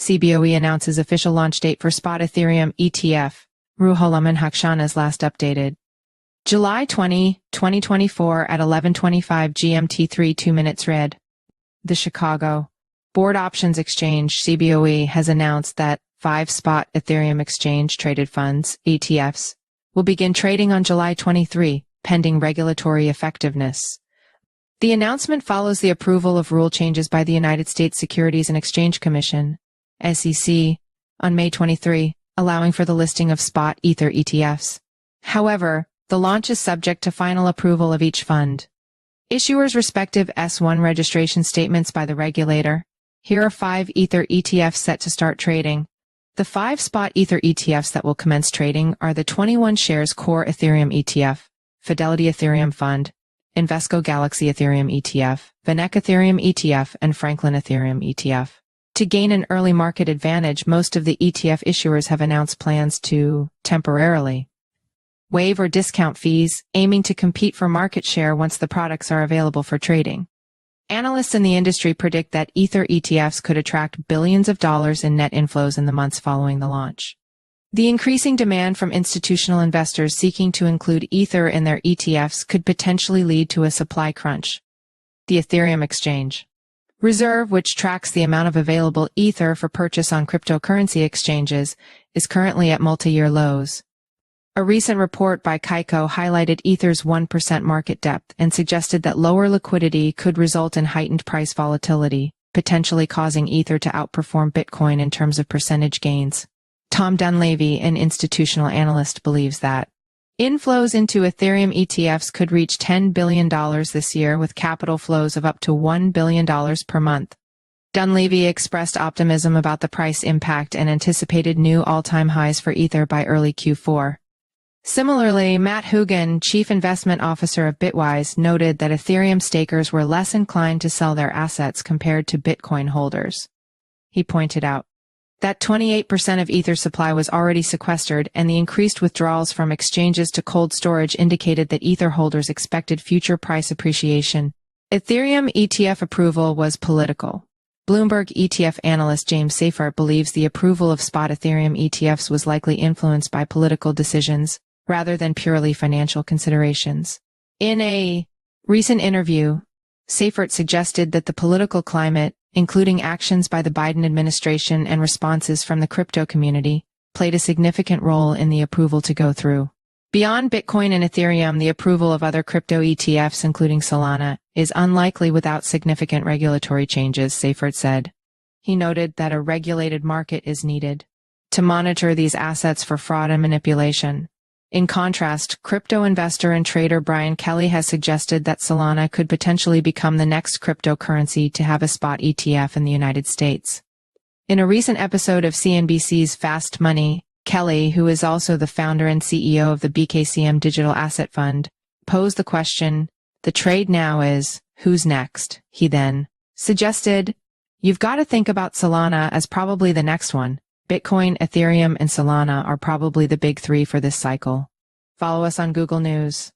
CBOE announces official launch date for spot Ethereum ETF. Ruholamin Haqshanas last updated. July 20, 2024 at 11:25 GMT 2 minutes read. The Chicago Board Options Exchange CBOE has announced that 5 spot Ethereum exchange-traded funds, ETFs, will begin trading on July 23, pending regulatory effectiveness. The announcement follows the approval of rule changes by the United States Securities and Exchange Commission, SEC, on May 23, allowing for the listing of spot Ether ETFs. However, the launch is subject to final approval of each fund. Issuers' respective S-1 registration statements by the regulator. Here are 5 Ether ETFs set to start trading. The 5 spot Ether ETFs that will commence trading are the 21 shares Core Ethereum ETF, Fidelity Ethereum Fund, Invesco Galaxy Ethereum ETF, VanEck Ethereum ETF, and Franklin Ethereum ETF. To gain an early market advantage, most of the ETF issuers have announced plans to, temporarily, waive or discount fees, aiming to compete for market share once the products are available for trading. Analysts in the industry predict that Ether ETFs could attract billions of dollars in net inflows in the months following the launch. The increasing demand from institutional investors seeking to include Ether in their ETFs could potentially lead to a supply crunch. The Ethereum Exchange Reserve, which tracks the amount of available Ether for purchase on cryptocurrency exchanges, is currently at multi-year lows. A recent report by Kaiko highlighted Ether's 1% market depth and suggested that lower liquidity could result in heightened price volatility, potentially causing Ether to outperform Bitcoin in terms of percentage gains. Tom Dunleavy, an institutional analyst, believes that inflows into Ethereum ETFs could reach $10 billion this year, with capital flows of up to $1 billion per month. Dunleavy expressed optimism about the price impact and anticipated new all-time highs for Ether by early Q4. Similarly, Matt Hugin, chief investment officer of Bitwise, noted that Ethereum stakers were less inclined to sell their assets compared to Bitcoin holders. He pointed out that 28% of Ether supply was already sequestered, and the increased withdrawals from exchanges to cold storage indicated that Ether holders expected future price appreciation. Ethereum ETF approval was political. Bloomberg ETF analyst James Seyffart believes the approval of spot Ethereum ETFs was likely influenced by political decisions, rather than purely financial considerations. In a recent interview, Seyffart suggested that the political climate, including actions by the Biden administration and responses from the crypto community, played a significant role in the approval to go through. Beyond Bitcoin and Ethereum, the approval of other crypto ETFs, including Solana, is unlikely without significant regulatory changes, Seyffart said. He noted that a regulated market is needed to monitor these assets for fraud and manipulation. In contrast, crypto investor and trader Brian Kelly has suggested that Solana could potentially become the next cryptocurrency to have a spot ETF in the United States. In a recent episode of CNBC's Fast Money, Kelly, who is also the founder and CEO of the BKCM Digital Asset Fund, posed the question, "The trade now is, who's next?" He then suggested, "You've got to think about Solana as probably the next one. Bitcoin, Ethereum, and Solana are probably the big 3 for this cycle." Follow us on Google News.